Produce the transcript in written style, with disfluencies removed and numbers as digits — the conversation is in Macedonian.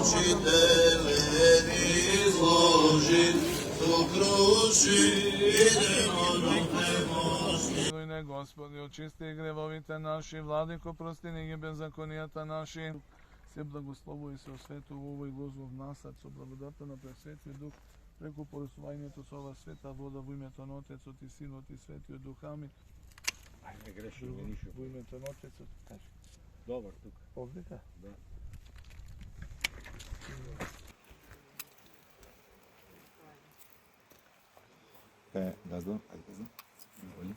Mучителеві зложить, сокруши, Милуй, Господи, очисти гревовите наши, владико, прости неги беззаконията наши, се благословуй се освету у овој лозов насад со благодата на Пресветиот Дух, преку порисувањето со ова света вода во името на Отецот и Синот и Светиот Дух. Амин. Ајде, греши, не нишу. Во името на Отецот, кажи. Добар, тук. Овде да? Да. Газдо, ајде газдо.